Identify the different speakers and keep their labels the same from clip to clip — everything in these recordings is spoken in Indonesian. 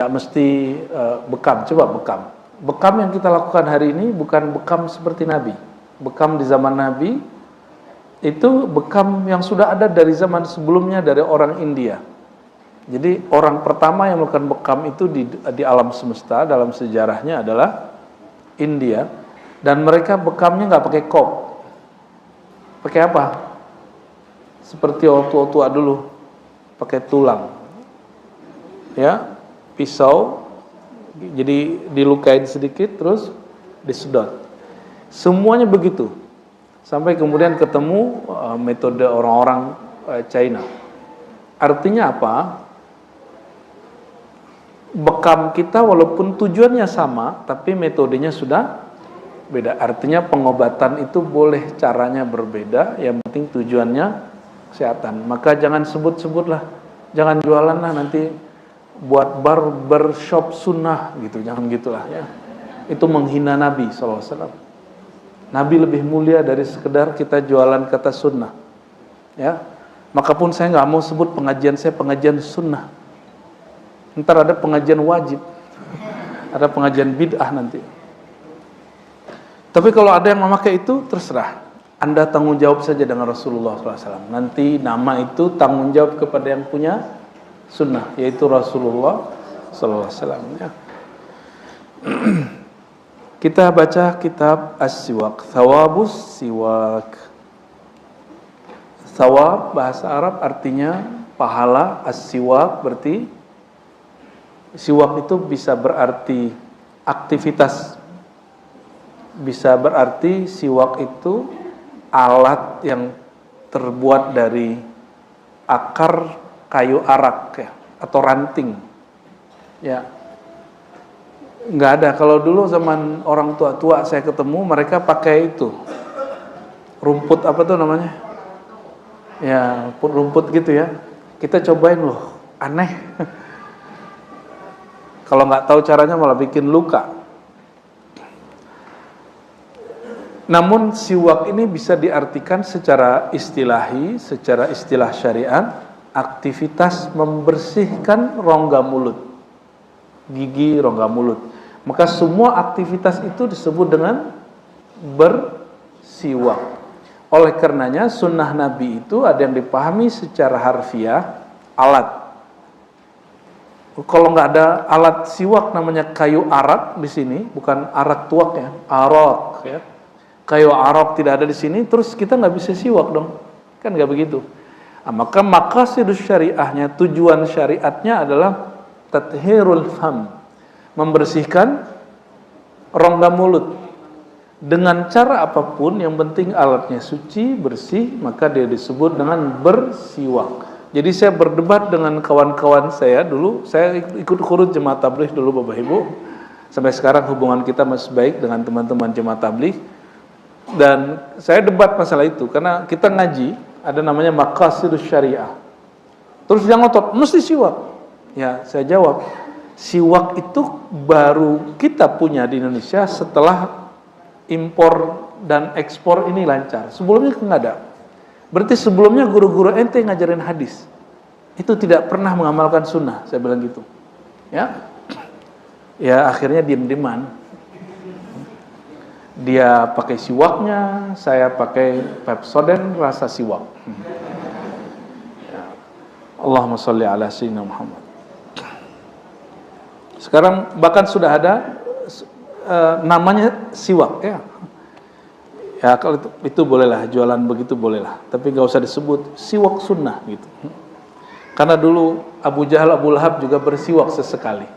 Speaker 1: Tidak mesti bekam. Coba bekam. Bekam yang kita lakukan hari ini bukan bekam seperti Nabi. Bekam di zaman Nabi itu bekam yang sudah ada dari zaman sebelumnya dari orang India. Jadi orang pertama yang melakukan bekam itu di alam semesta dalam sejarahnya adalah India. Dan mereka bekamnya nggak pakai kop. Pakai apa? Seperti orang tua-tua dulu, pakai tulang. Ya, pisau. Jadi dilukain sedikit terus disedot. Semuanya begitu. Sampai kemudian ketemu metode orang-orang China. Artinya apa? Bekam kita walaupun tujuannya sama, tapi metodenya sudah beda. Artinya pengobatan itu boleh caranya berbeda, yang penting tujuannya kesehatan. Maka jangan sebut-sebutlah, jangan jualan lah nanti buat barbershop sunnah gitu, jangan gitulah ya. Itu menghina Nabi SAW. Nabi lebih mulia dari sekedar kita jualan kata sunnah. Ya, makapun saya nggak mau sebut pengajian saya pengajian sunnah. Ntar ada pengajian wajib, ada pengajian bid'ah nanti. Tapi kalau ada yang memakai itu terserah. Anda tanggung jawab saja dengan Rasulullah SAW. Nanti nama itu tanggung jawab kepada yang punya sunnah, yaitu Rasulullah SAW. Ya. Kita baca kitab As-Siwak, Thawabus Siwak. Thawab bahasa Arab artinya pahala. As-Siwak berarti siwak itu bisa berarti aktivitas, bisa berarti siwak itu alat yang terbuat dari akar kayu arak ya, atau ranting ya. Nggak ada, kalau dulu zaman orang tua-tua saya ketemu mereka pakai itu rumput apa tuh namanya ya, rumput gitu ya. Kita cobain loh, aneh. Kalau nggak tahu caranya malah bikin luka. Namun siwak ini bisa diartikan secara istilahi, secara istilah syariat, aktivitas membersihkan rongga mulut, gigi rongga mulut. Maka semua aktivitas itu disebut dengan bersiwak. Oleh karenanya sunnah Nabi itu ada yang dipahami secara harfiah, alat. Kalau nggak ada alat siwak namanya kayu arak di sini, bukan arak tuak ya, arak ya. Kayu arak tidak ada di sini, terus kita nggak bisa siwak dong, kan nggak begitu. Nah, maka maqasidus syariahnya, tujuan syariatnya adalah tathhirul fam, membersihkan rongga mulut dengan cara apapun, yang penting alatnya suci, bersih, maka dia disebut dengan bersiwak. Jadi saya berdebat dengan kawan-kawan saya dulu, saya ikut khurut jemaah tabligh dulu Bapak Ibu. Sampai sekarang hubungan kita masih baik dengan teman-teman jemaah tabligh. Dan saya debat masalah itu karena kita ngaji ada namanya maqasidus syariah. Terus dia ngotot, mesti siwak. Ya, saya jawab, siwak itu baru kita punya di Indonesia setelah impor dan ekspor ini lancar. Sebelumnya nggak ada. Berarti sebelumnya guru-guru ente ngajarin hadis itu tidak pernah mengamalkan sunnah, saya bilang gitu. Ya, ya akhirnya diem-dieman. Dia pakai siwaknya, saya pakai Pepsodent rasa siwak. Ya. Allahumma sholli ala sayyidina Muhammad. Sekarang bahkan sudah ada namanya siwak ya. Ya kalau itu bolehlah, jualan begitu bolehlah, tapi nggak usah disebut siwak sunnah gitu. Karena dulu Abu Jahal, Abu Lahab juga bersiwak sesekali.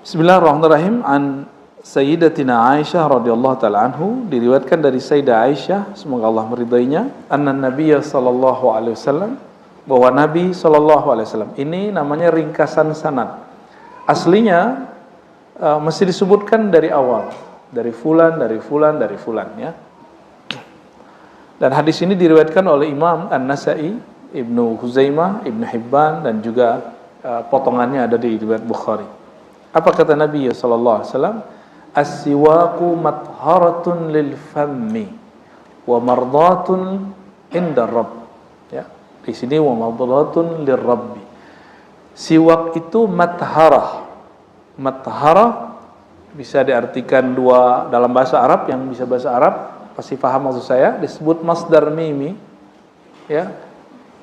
Speaker 1: Bismillahirrahmanirrahim. An Sayyidatina Aisyah radhiyallahu taala anhu, diriwayatkan dari Sayyidah Aisyah, semoga Allah meridainya, anna Nabiyya sallallahu alaihi wasallam, bahwa Nabi sallallahu alaihi wasallam, ini namanya ringkasan sanad. Aslinya mesti disebutkan dari awal. Dari fulan ya. Dan hadis ini diriwayatkan oleh Imam An-Nasa'i, Ibnu Huzaimah, Ibnu Hibban, dan juga potongannya ada di riwayat Bukhari. Apa kata Nabi sallallahu alaihi wasallam? As-siwaqu matharatun lil fammi wa mardatun inda rabb. Ya, di sini wa mardatun lirabbi. Siwak itu matharah. Matharah bisa diartikan dua dalam bahasa Arab, yang bisa bahasa Arab pasti paham maksud saya, disebut masdar mimi, ya,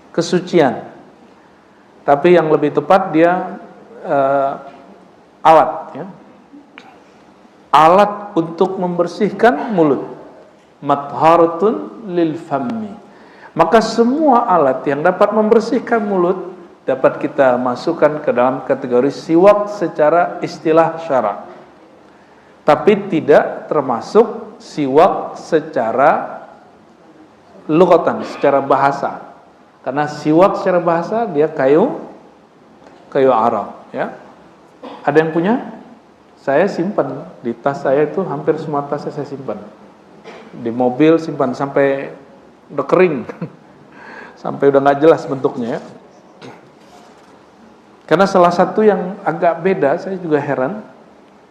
Speaker 1: kesucian. Tapi yang lebih tepat dia alat, ya. Alat untuk membersihkan mulut. Matharatun lil fammi. Maka semua alat yang dapat membersihkan mulut dapat kita masukkan ke dalam kategori siwak secara istilah syara. Tapi tidak termasuk siwak secara lughatan, secara bahasa. Karena siwak secara bahasa dia kayu Arab, ya. Ada yang punya? Saya simpan di tas saya, itu hampir semua tas saya simpan. Di mobil simpan sampai udah kering. Sampai udah nggak jelas bentuknya, ya. Karena salah satu yang agak beda, saya juga heran,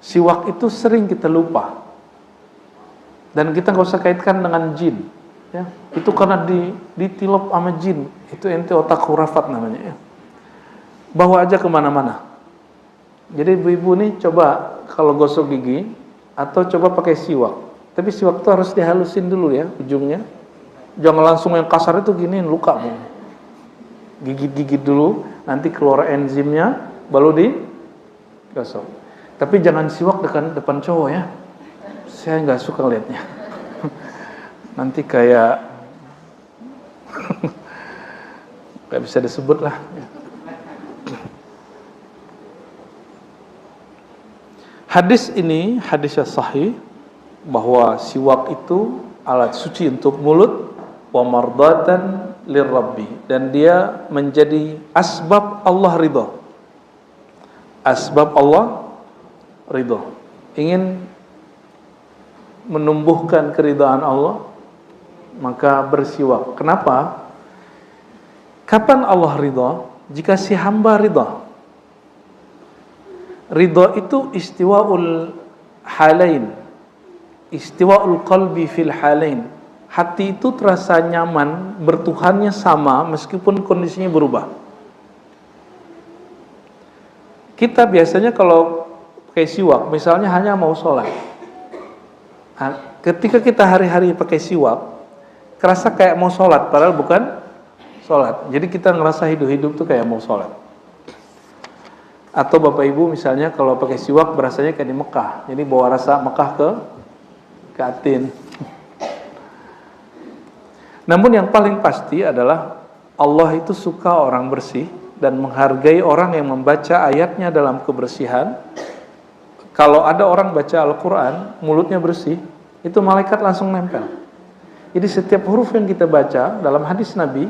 Speaker 1: siwak itu sering kita lupa. Dan kita nggak usah kaitkan dengan jin, ya. Itu karena ditilop sama jin. Itu ente otak khurafat namanya, ya. Bawa aja kemana-mana. Jadi ibu-ibu nih coba kalau gosok gigi atau coba pakai siwak. Tapi siwak itu harus dihalusin dulu, ya, ujungnya. Jangan langsung yang kasar itu giniin, luka. Gigit-gigit dulu, nanti keluar enzimnya, baru digosok. Tapi jangan siwak depan cowok, ya. Saya nggak suka liatnya. Nanti kayak nggak bisa disebut lah. Hadis ini hadis yang sahih bahwa siwak itu alat suci untuk mulut, wa mardatan lirabbi, dan dia menjadi asbab Allah ridha. Asbab Allah ridha. Ingin menumbuhkan keridhaan Allah, maka bersiwak. Kenapa? Kapan Allah ridha? Jika si hamba ridha. Ridha itu istiwaul halain, istiwaul qalbi fil halain. Hati itu terasa nyaman, bertuhannya sama meskipun kondisinya berubah. Kita biasanya kalau pakai siwak, misalnya hanya mau sholat. Ketika kita hari-hari pakai siwak, kerasa kayak mau sholat, padahal bukan sholat. Jadi kita ngerasa hidup-hidup tuh kayak mau sholat. Atau bapak ibu misalnya kalau pakai siwak berasanya kayak di Mekah, jadi bawa rasa Mekah ke Atin. Namun yang paling pasti adalah Allah itu suka orang bersih dan menghargai orang yang membaca ayatnya dalam kebersihan. Kalau ada orang baca Al-Quran, mulutnya bersih, itu malaikat langsung nempel. Jadi setiap huruf yang kita baca dalam hadis Nabi,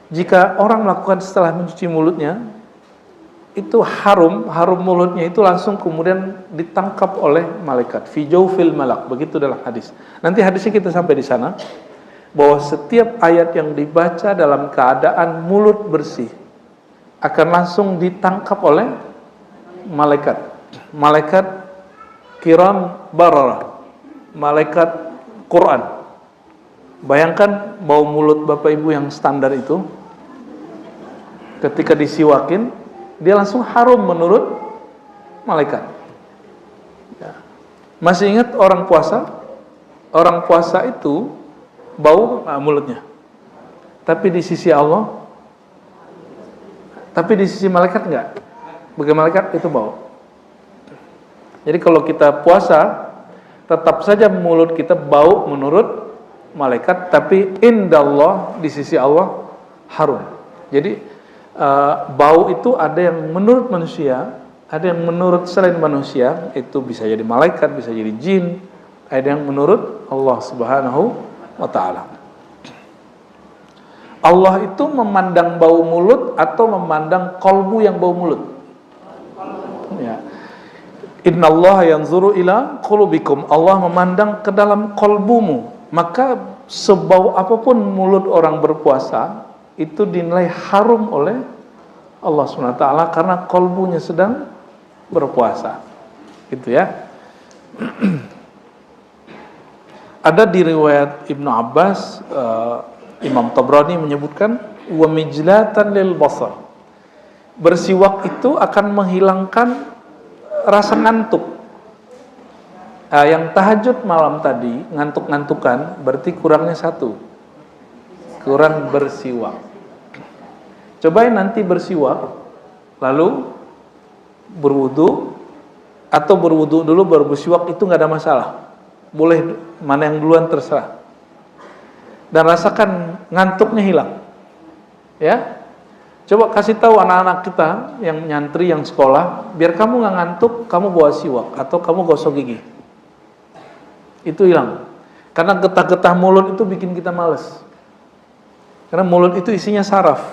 Speaker 1: jika orang melakukan setelah mencuci mulutnya, itu harum mulutnya itu langsung kemudian ditangkap oleh malaikat. Fi jawfil malak, begitu dalam hadis. Nanti hadisnya kita sampai di sana, bahwa setiap ayat yang dibaca dalam keadaan mulut bersih akan langsung ditangkap oleh malaikat. Malaikat kiram bararah, malaikat Quran. Bayangkan bau mulut bapak ibu yang standar itu, ketika disiwakin, dia langsung harum menurut malaikat. Ya. Masih ingat orang puasa? Orang puasa itu bau mulutnya. Tapi di sisi Allah, tapi di sisi malaikat enggak. Bagi malaikat itu bau. Jadi kalau kita puasa, tetap saja mulut kita bau menurut malaikat, tapi indallah, di sisi Allah harum. Jadi bau itu ada yang menurut manusia, ada yang menurut selain manusia, itu bisa jadi malaikat, bisa jadi jin, ada yang menurut Allah Subhanahu wa ta'ala. Allah itu memandang bau mulut atau memandang kolbu yang bau mulut? Ya. Innallaha yanzuru ila qulubikum. Allah memandang ke dalam kolbumu. Maka sebau apapun mulut orang berpuasa itu dinilai harum oleh Allah SWT karena kolbunya sedang berpuasa. Gitu ya. Ada di riwayat Ibnu Abbas, Imam Tabrani menyebutkan wa mijlatan lil basar. bersiwak itu akan menghilangkan rasa ngantuk. Yang tahajud malam tadi ngantuk-ngantukan, berarti kurangnya satu, kurang bersiwak. Cobain nanti bersiwak, lalu berwudu, atau berwudu dulu baru bersiwak, itu nggak ada masalah. Boleh mana yang duluan terserah. Dan rasakan ngantuknya hilang. Ya, coba kasih tahu anak-anak kita yang nyantri, yang sekolah, biar kamu nggak ngantuk, kamu bawa siwak atau kamu gosok gigi. Itu hilang. Karena getah-getah mulut itu bikin kita males. Karena mulut itu isinya saraf.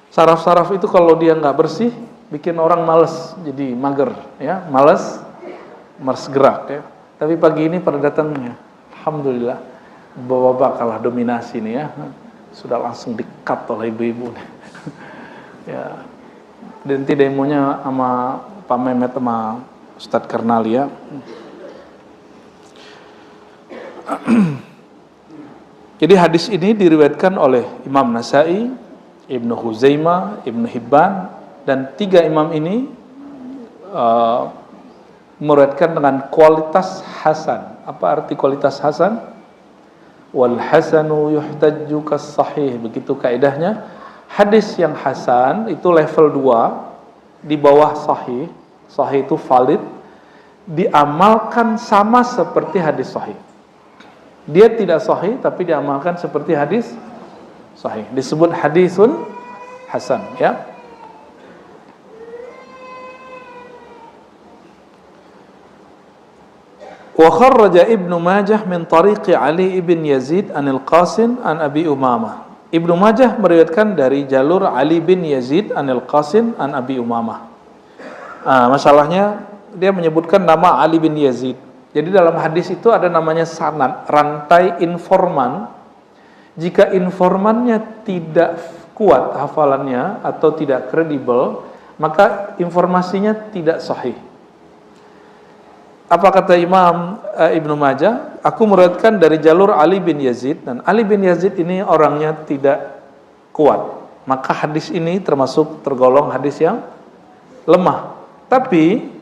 Speaker 1: Saraf-saraf itu kalau dia nggak bersih, bikin orang males, jadi mager, ya, males gerak, ya. Tapi pagi ini pada datangnya, alhamdulillah, bapak-bapak kalah dominasi nih, ya, sudah langsung di-cut oleh ibu-ibu. Ya, nanti demonya sama Pak Mehmet sama Ustadz Kernali, ya. Jadi hadis ini diriwayatkan oleh Imam Nasai, Ibnu Huzaimah, Ibnu Hibban, dan 3 imam ini meriwayatkan dengan kualitas hasan. Apa arti kualitas hasan? Wal hasanu yuhtajju kas sahih. Begitu kaidahnya. Hadis yang hasan itu level 2, di bawah sahih. Sahih itu valid, diamalkan sama seperti hadis sahih. Dia tidak sahih tapi diamalkan seperti hadis sahih. Disebut hadisun hasan, ya. Wa kharraja Ibnu Majah min tariqi Ali ibn Yazid anil Qasim an Abi Umamah. Ibnu Majah meriwayatkan dari jalur Ali bin Yazid anil Qasim an Abi Umamah. Masalahnya dia menyebutkan nama Ali bin Yazid. Jadi dalam hadis itu ada namanya sanad, rantai informan. Jika informannya tidak kuat hafalannya atau tidak kredibel, maka informasinya tidak sahih. Apa kata Imam Ibnu Majah? Aku meriwayatkan dari jalur Ali bin Yazid, dan Ali bin Yazid ini orangnya tidak kuat. Maka hadis ini termasuk tergolong hadis yang lemah. Tapi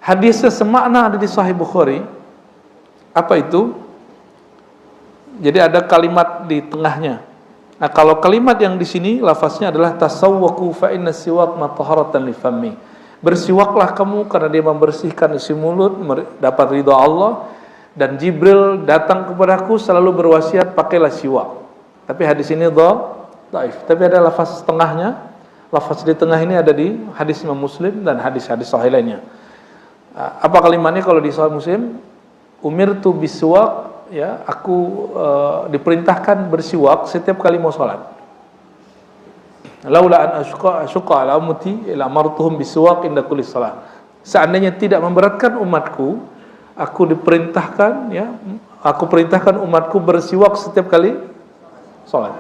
Speaker 1: hadisnya semakna ada di Sahih Bukhari. Apa itu? Jadi ada kalimat di tengahnya. Nah, kalau kalimat yang di sini lafaznya adalah tasawwaku fa inna siwak mataharatan li fammi. Bersiwaklah kamu karena dia membersihkan isi mulut, dapat ridha Allah. Dan Jibril datang kepadaku selalu berwasiat pakailah siwak. Tapi hadis ini dhaif. Tapi ada lafaz tengahnya. Lafaz di tengah ini ada di hadis Imam Muslim dan hadis-hadis sahih lainnya. Apa kalimatnya kalau di Sahih Muslim? Umirtu bisiwak, ya, aku diperintahkan bersiwak setiap kali mau salat. Laula an asyqa ala ummati ila amartuhum bisiwak inda kulli salat. Seandainya tidak memberatkan umatku, aku diperintahkan, ya, aku perintahkan umatku bersiwak setiap kali salat.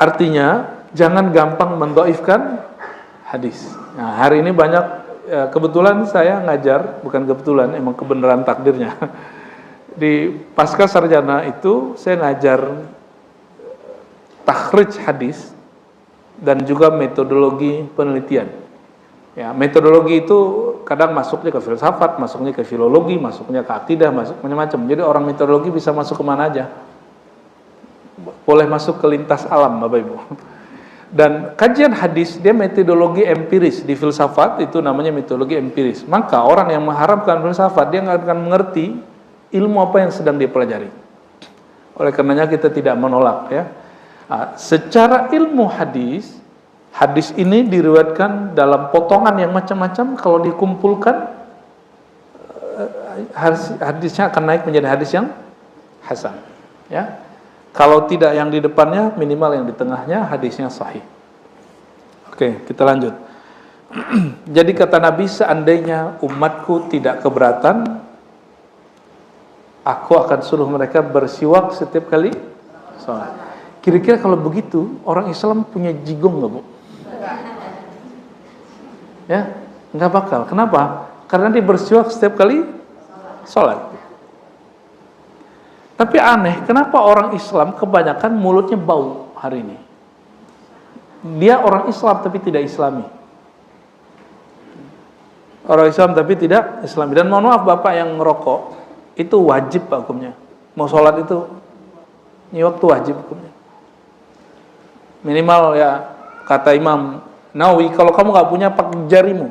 Speaker 1: Artinya jangan gampang mendhaifkan hadis. Nah, hari ini banyak, kebetulan saya ngajar, bukan kebetulan, emang kebenaran takdirnya. Di pasca sarjana itu saya ngajar takhrij hadis dan juga metodologi penelitian. Ya, metodologi itu kadang masuknya ke filsafat, masuknya ke filologi, masuknya ke akidah, masuk macam-macam. Jadi orang metodologi bisa masuk kemana aja. Boleh masuk ke lintas alam, Bapak Ibu. Dan kajian hadis dia metodologi empiris. Di filsafat itu namanya metodologi empiris. Maka orang yang mengharapkan filsafat dia nggak akan mengerti ilmu apa yang sedang dia pelajari. Oleh karenanya kita tidak menolak, ya. Secara ilmu hadis, hadis ini diriwayatkan dalam potongan yang macam-macam. Kalau dikumpulkan, hadisnya akan naik menjadi hadis yang hasan, ya. Kalau tidak yang di depannya, minimal yang di tengahnya hadisnya sahih. Oke, kita lanjut. Jadi kata Nabi, seandainya umatku tidak keberatan, aku akan suruh mereka bersiwak setiap kali salat. Kira-kira kalau begitu, orang Islam punya jigong nggak, Bu? Ya, nggak bakal. Kenapa? Karena dia bersiwak setiap kali salat. Tapi aneh, kenapa orang Islam kebanyakan mulutnya bau hari ini? Dia orang Islam tapi tidak Islami. Orang Islam tapi tidak Islami. Dan mohon maaf Bapak yang ngerokok, itu wajib Pak hukumnya. Mau sholat itu nyiwak itu wajib hukumnya. Minimal ya kata Imam Nawawi, kalau kamu nggak punya pakai jarimu.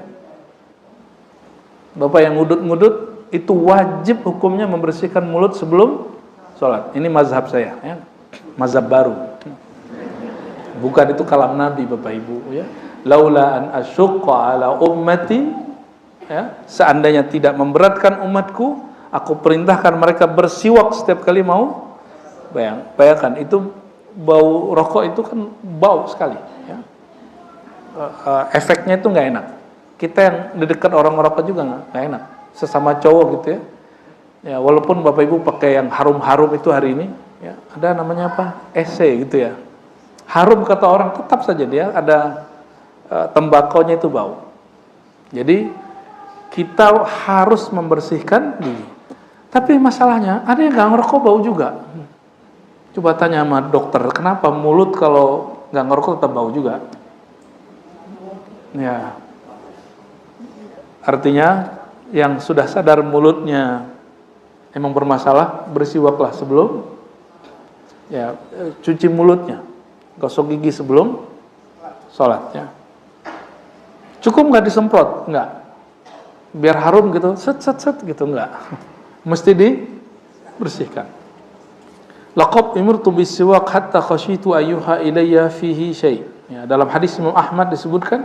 Speaker 1: Bapak yang ngudut-ngudut itu wajib hukumnya membersihkan mulut sebelum sholat. Ini mazhab saya, ya. Mazhab baru. Bukan itu kalam Nabi Bapak Ibu, ya. Laula an asyqa ala ummati, ya, seandainya tidak memberatkan umatku, aku perintahkan mereka bersiwak setiap kali mau. Bayangkan itu bau rokok itu kan bau sekali, ya. Efeknya itu nggak enak. Kita yang di dekat orang ngerokok juga nggak enak. Sesama cowok gitu ya. Ya walaupun Bapak Ibu pakai yang harum-harum itu hari ini, ya ada namanya apa? EC gitu ya. Harum kata orang, tetap saja dia ada tembakonya itu bau. Jadi kita harus membersihkan gigi. Tapi masalahnya ada yang nggak ngerokok bau juga. Coba tanya sama dokter, kenapa mulut kalau nggak ngerokok tetap bau juga? Ya, artinya yang sudah sadar mulutnya emang bermasalah, bersiwaklah sebelum, ya cuci mulutnya, gosok gigi sebelum sholat. Ya. Cukup nggak disemprot? Nggak. Biar harum gitu, set gitu nggak. Mesti dibersihkan. Laqad imirtu bisiwak hatta khasyitu ayyuha ilayya fihi syai'. Ya, dalam hadis Imam Ahmad disebutkan,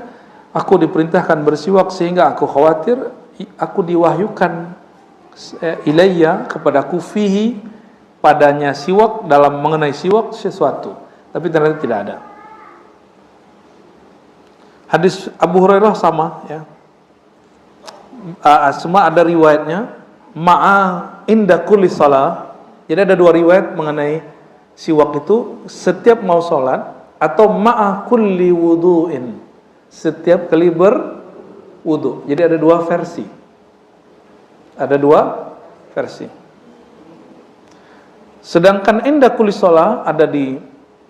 Speaker 1: aku diperintahkan bersiwak sehingga aku khawatir aku diwahyukan ilayya kepadaku fihi padanya siwak, dalam mengenai siwak sesuatu. Tapi ternyata tidak ada. Hadis Abu Hurairah sama, ya. Semua ada riwayatnya ma'a inda kulli shalah. Jadi ada dua riwayat mengenai siwak itu setiap mau sholat atau ma'a kulli wudu'in, setiap kali berwudu. Jadi ada dua versi. Ada dua versi. Sedangkan inda kulli shalah ada di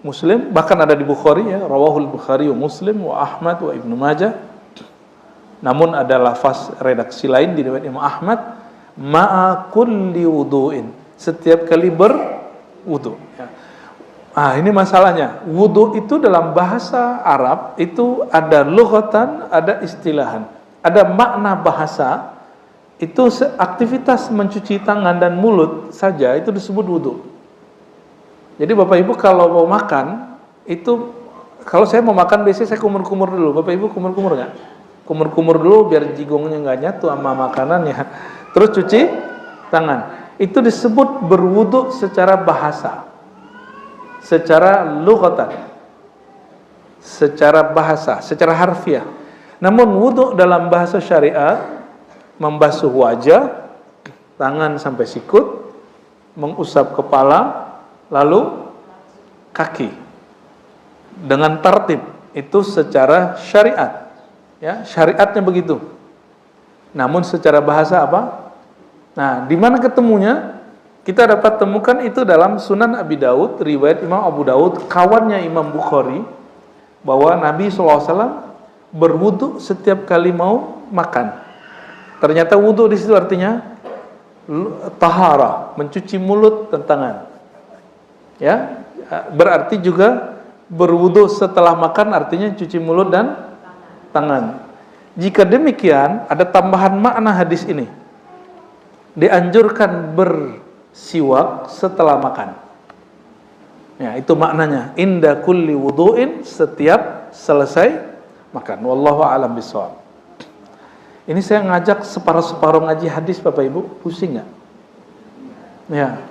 Speaker 1: Muslim, bahkan ada di Bukhari, ya, rawahul Bukhari wa Muslim wa Ahmad wa Ibnu Majah. Namun ada lafaz redaksi lain di riwayat Imam Ahmad, ma'a kulli wudu'in, setiap kali berwudu. Ya. Ini masalahnya. Wudu itu dalam bahasa Arab itu ada lughatan, ada istilahan, ada makna bahasa. Itu aktivitas mencuci tangan dan mulut saja itu disebut wudu. Jadi Bapak Ibu kalau mau makan itu, kalau saya mau makan biasanya saya kumur-kumur dulu. Bapak Ibu kumur-kumur nggak? Kumur-kumur dulu biar jigongnya nggak nyatu sama makanannya. Terus cuci tangan. Itu disebut berwudu secara bahasa, secara lughatan, secara bahasa, secara harfiah. Namun wudu dalam bahasa syariat membasuh wajah, tangan sampai sikut, mengusap kepala, lalu kaki dengan tertib. Itu secara syariat, ya, syariatnya begitu. Namun secara bahasa apa? Nah, di mana ketemunya? Kita dapat temukan itu dalam Sunan Abi Daud, riwayat Imam Abu Daud, kawannya Imam Bukhari, bahwa Nabi SAW berwudu setiap kali mau makan. Ternyata wudu di situ artinya tahara, mencuci mulut dan tangan. Ya, berarti juga berwudu setelah makan artinya cuci mulut dan tangan. Jika demikian, ada tambahan makna hadis ini. Dianjurkan bersiwak setelah makan. Ya, itu maknanya. Inda kulli wudu'in, setiap selesai makan. Wallahu a'lam bishawab. Ini saya ngajak separuh-separuh ngaji hadis Bapak Ibu, pusing nggak? Ya.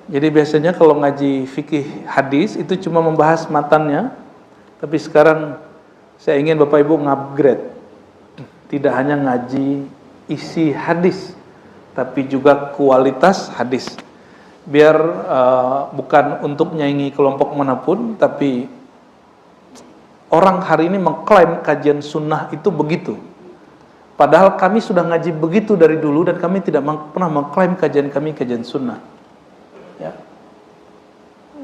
Speaker 1: Jadi biasanya kalau ngaji fikih hadis itu cuma membahas matannya, tapi sekarang saya ingin Bapak Ibu ngupgrade. Tidak hanya ngaji isi hadis, tapi juga kualitas hadis. Biar bukan untuk nyaingi kelompok manapun, tapi orang hari ini mengklaim kajian sunnah itu begitu. Padahal kami sudah ngaji begitu dari dulu dan kami tidak pernah mengklaim kajian kami kajian sunnah. Ya.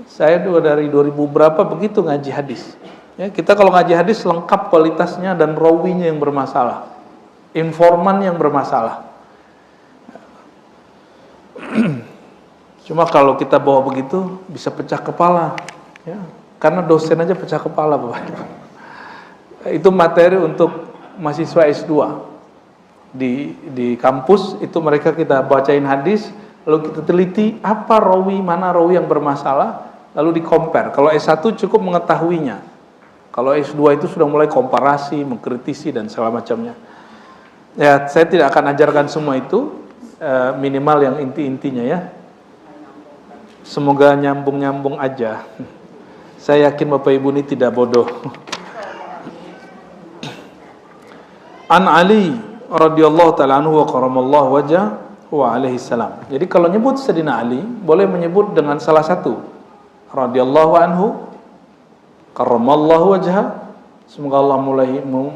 Speaker 1: Saya dari 2000 berapa begitu ngaji hadis. Ya, kita kalau ngaji hadis lengkap kualitasnya dan rawinya yang bermasalah, informan yang bermasalah. Cuma kalau kita bawa begitu bisa pecah kepala, ya, karena dosen aja pecah kepala, Bapak. Itu materi untuk mahasiswa S2 di kampus. Itu mereka kita bacain hadis, lalu kita teliti apa rawi, mana rawi yang bermasalah, lalu di-compare. Kalau S1 cukup mengetahuinya, kalau S2 itu sudah mulai komparasi, mengkritisi dan segala macamnya. Ya, saya tidak akan ajarkan semua itu, minimal yang inti-intinya ya. Semoga nyambung-nyambung aja. Saya yakin Bapak Ibu ini tidak bodoh. An Ali radhiyallahu ta'ala anhu wa karamallahu wajah wa alaihi salam. Jadi kalau nyebut Sayyidina Ali, boleh menyebut dengan salah satu. Radhiyallahu anhu, karamallahu wajah, semoga Allah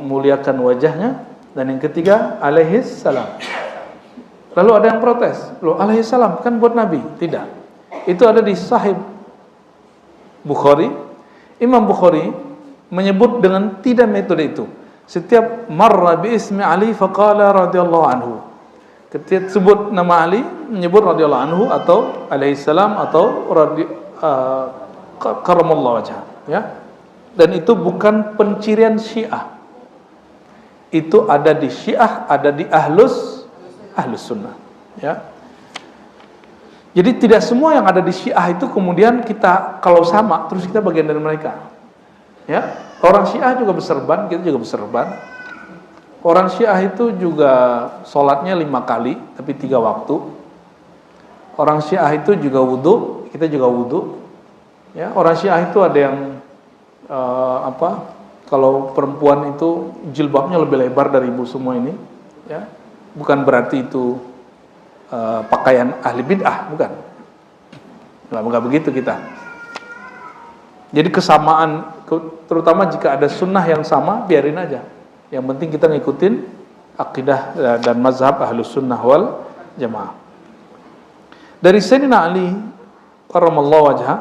Speaker 1: muliakan wajahnya. Dan yang ketiga, alaihi salam. Lalu ada yang protes, loh alaihi salam kan buat Nabi? Tidak. Itu ada di Sahih Bukhari. Imam Bukhari menyebut dengan tidak metode itu. Setiap marra bi ismi Ali faqala radhiyallahu anhu. Ketika sebut nama Ali, menyebut radhiyallahu anhu atau alaihi salam atau karamallahu wajhah, ya. Dan itu bukan pencirian Syiah. Itu ada di Syiah, ada di Ahlus Sunnah, ya. Jadi tidak semua yang ada di Syiah itu kemudian kita kalau sama terus kita bagian dari mereka. Ya, orang Syiah juga berserban, kita juga berserban. Orang Syiah itu juga sholatnya 5 kali tapi 3 waktu. Orang Syiah itu juga wudu, kita juga wudu. Ya, orang Syiah itu ada yang kalau perempuan itu jilbabnya lebih lebar dari ibu semua ini, ya. Bukan berarti itu pakaian ahli bid'ah, bukan. Enggak begitu kita. Jadi kesamaan, terutama jika ada sunnah yang sama, biarin aja. Yang penting kita ngikutin akidah dan mazhab ahlus sunnah wal jamaah. Dari Sayyidina Ali karramallahu wajhah,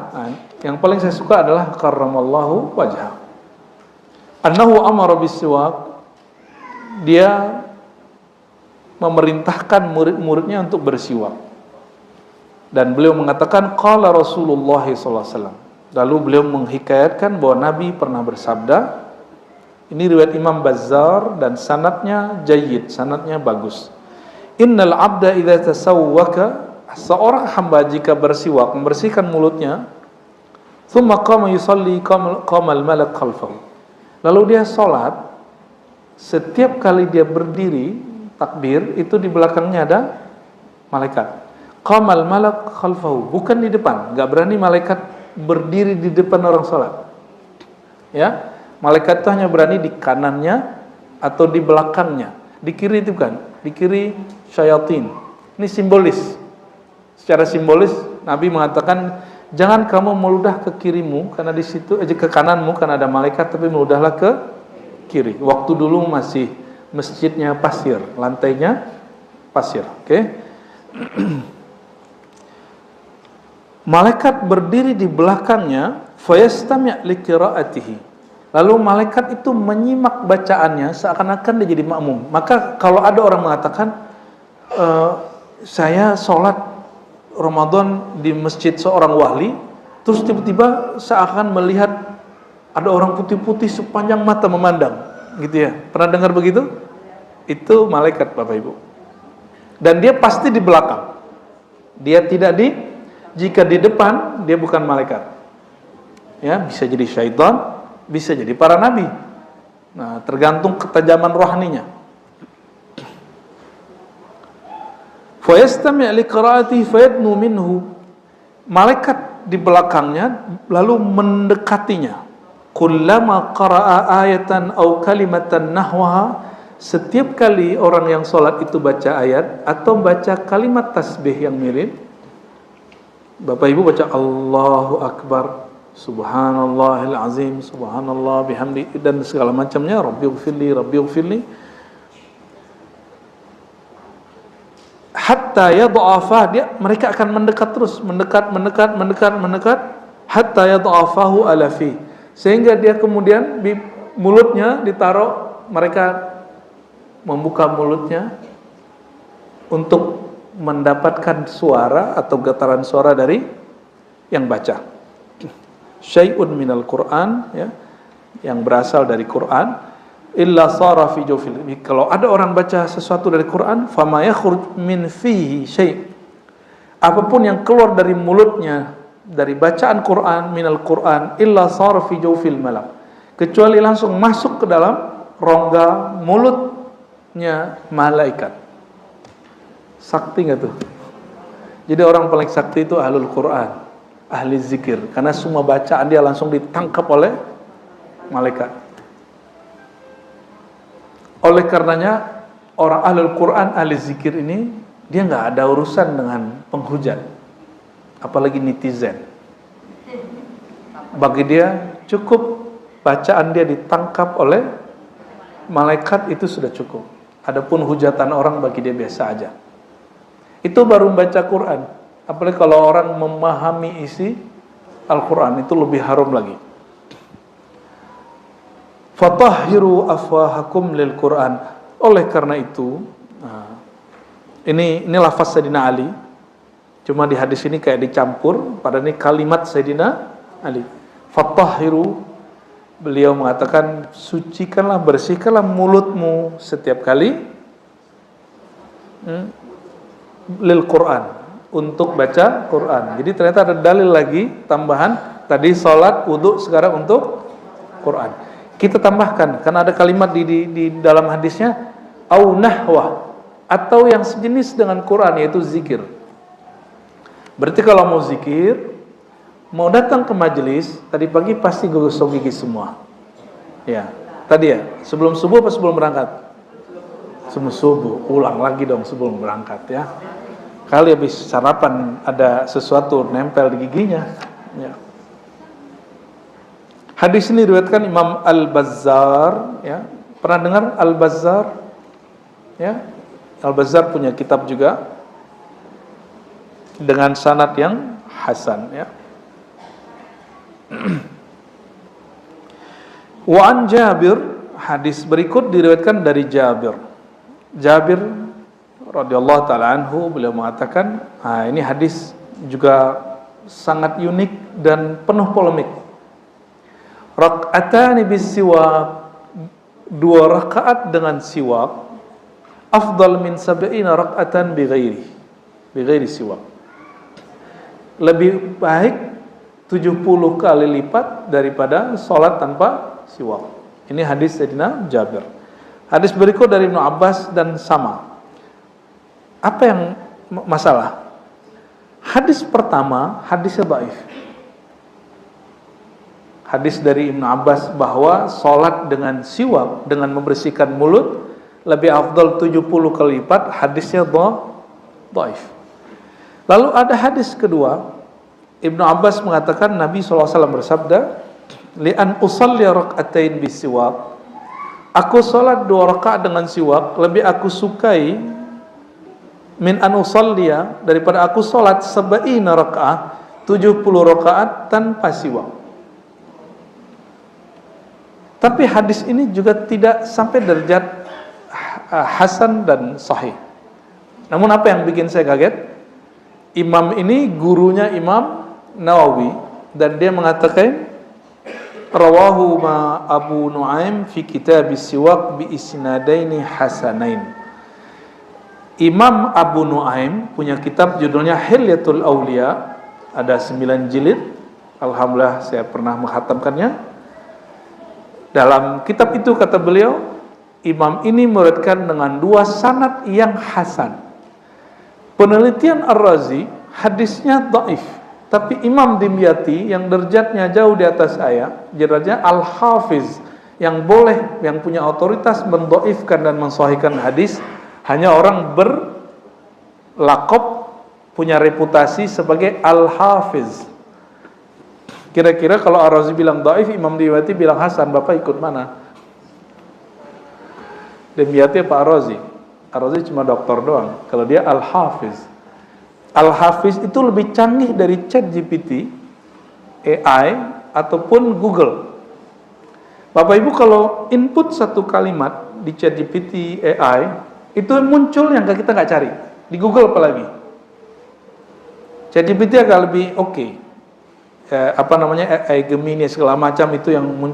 Speaker 1: yang paling saya suka adalah karramallahu wajhah. Annahu amara bisiwak, dia memerintahkan murid-muridnya untuk bersiwak. Dan beliau mengatakan qala Rasulullah sallallahu alaihi wasallam. Lalu beliau menghikayatkan bahwa Nabi pernah bersabda, ini riwayat Imam Bazzar dan sanadnya jayyid, sanadnya bagus. Innal abda idza tasawwaka, seorang hamba jika bersiwak, membersihkan mulutnya, thumma qama yusalli qama al-malak khalfahu. Lalu dia salat, setiap kali dia berdiri takbir, itu di belakangnya ada malaikat. Qamal malak khalfahu, bukan di depan. Enggak berani malaikat berdiri di depan orang salat. Ya, malaikat itu hanya berani di kanannya atau di belakangnya. Di kiri itu bukan, di kiri syayatin. Ini simbolis. Secara simbolis Nabi mengatakan jangan kamu meludah ke kirimu karena di situ ke kananmu karena ada malaikat, tapi meludahlah ke kiri. Waktu dulu masih masjidnya pasir, lantainya pasir, oke? Malaikat berdiri di belakangnya, fayastami' liqira'atihi. Lalu malaikat itu menyimak bacaannya seakan-akan dia jadi makmum. Maka kalau ada orang mengatakan, saya sholat Ramadan di masjid seorang wali, terus tiba-tiba seakan melihat ada orang putih-putih sepanjang mata memandang. Gitu ya, pernah dengar begitu? Itu malaikat Bapak Ibu. Dan dia pasti di belakang. Dia tidak jika di depan dia bukan malaikat. Ya, bisa jadi syaitan, bisa jadi para nabi. Nah, tergantung ketajaman rohaninya. Fa yastami' li qira'ati fayadnu minhu. Malaikat di belakangnya lalu mendekatinya. Kullama qara'a ayatan aw kalimatan nahwaha, setiap kali orang yang sholat itu baca ayat atau baca kalimat tasbih yang mirip, Bapak Ibu baca Allahu Akbar, Subhanallahil azim, Subhanallah bihamdi dan segala macamnya, Rabbighfirli, hatta yad'afa, mereka akan mendekat terus, mendekat hatta yad'afahu ala fi, Sehingga dia kemudian mulutnya ditaruh, mereka membuka mulutnya untuk mendapatkan suara atau getaran suara dari yang baca. Syai'un minal Qur'an, ya, yang berasal dari Quran, illa sara fi jawfil. Kalau ada orang baca sesuatu dari Quran, fama yakhruj min fihi syai'. Apapun yang keluar dari mulutnya dari bacaan Quran, minal Quran, illa sara fi jawfil malak. Kecuali langsung masuk ke dalam rongga mulutnya malaikat. Sakti enggak tuh? Jadi orang paling sakti itu ahlul Quran, ahli zikir, karena semua bacaan dia langsung ditangkap oleh malaikat. Oleh karenanya orang ahlul Quran, ahli zikir ini dia nggak ada urusan dengan penghujat, apalagi netizen. Bagi dia cukup bacaan dia ditangkap oleh malaikat, itu sudah cukup. Adapun hujatan orang bagi dia biasa aja. Itu baru membaca Quran. Apalagi kalau orang memahami isi Al-Quran, itu lebih harum lagi. Fatahhiru afwahakum lil Quran. Oleh karena itu, ini lafaz Sayyidina Ali. Cuma di hadis ini kayak dicampur, padahal ini kalimat Sayyidina Ali. Fatahhiru, beliau mengatakan, sucikanlah, bersihkanlah mulutmu setiap kali lil Quran, untuk baca Quran. Jadi ternyata ada dalil lagi tambahan, tadi salat, wudu, sekarang untuk Quran. Kita tambahkan, karena ada kalimat di dalam hadisnya au nahwa, atau yang sejenis dengan Quran, yaitu zikir. Berarti kalau mau zikir, mau datang ke majelis, tadi pagi pasti gosok gigi semua. Ya, tadi ya, sebelum subuh apa sebelum berangkat? Sebelum subuh, ulang lagi dong sebelum berangkat ya. Kali habis sarapan ada sesuatu nempel di giginya. Ya. Hadis ini diriwayatkan Imam Al-Bazzar. Ya. Pernah dengar Al-Bazzar? Ya. Al-Bazzar punya kitab juga dengan sanad yang hasan. Ya. Wa an Jabir, hadis berikut diriwayatkan dari Jabir. Jabir radhiyallahu taala anhu, beliau mengatakan, ini hadis juga sangat unik dan penuh polemik. Rak'atani bis siwak, 2 rakaat dengan siwak, afdal min 70 rak'atan bighairi siwak. Lebih baik 70 kali lipat daripada salat tanpa siwak. Ini hadis Sayyidina Jabir. Hadis berikut dari Ibnu Abbas dan sama. Apa yang masalah? Hadis pertama, hadisnya dhaif. Hadis dari Ibnu Abbas bahwa salat dengan siwak, dengan membersihkan mulut, lebih afdal 70 kali lipat, hadisnya dhaif. Lalu ada hadis kedua, Ibnu Abbas mengatakan Nabi SAW bersabda, li'an usalli rak'atain bisiwak, aku salat 2 rakaat dengan siwak, lebih aku sukai min an usalliya, daripada aku salat 70 rakaat, 70 rakaat tanpa siwak. Tapi hadis ini juga tidak sampai derajat hasan dan sahih. Namun apa yang bikin saya kaget? Imam ini gurunya Imam Nawawi, dan dia mengatakan rawahu ma Abu Nuaim fi kitab siwak bi isnadaini hasanain. Imam Abu Nuaim punya kitab judulnya Hilyatul Auliya, ada 9 jilid. Alhamdulillah saya pernah menghatamkannya. Dalam kitab itu kata beliau, imam ini meriwayatkan dengan 2 sanad yang hasan. Penelitian Ar-Razi, hadisnya dhaif, tapi Imam Dimyati yang derajatnya jauh di atas saya, derajatnya Al-Hafiz, yang boleh, yang punya otoritas mendhaifkan dan mensahihkan hadis, hanya orang berlaqab, punya reputasi sebagai Al-Hafiz. Kira-kira kalau Ar-Razi bilang dhaif, Imam Dimyati bilang hasan, Bapak ikut mana? Dimyati apa Ar-Razi? Ar-Razi cuma dokter doang. Kalau dia Al-Hafiz. Al-Hafiz itu lebih canggih dari ChatGPT, AI, ataupun Google. Bapak Ibu kalau input satu kalimat di ChatGPT AI, itu muncul yang kita nggak cari. Di Google apalagi. ChatGPT agak lebih oke. AI Gemini segala macam itu yang muncul.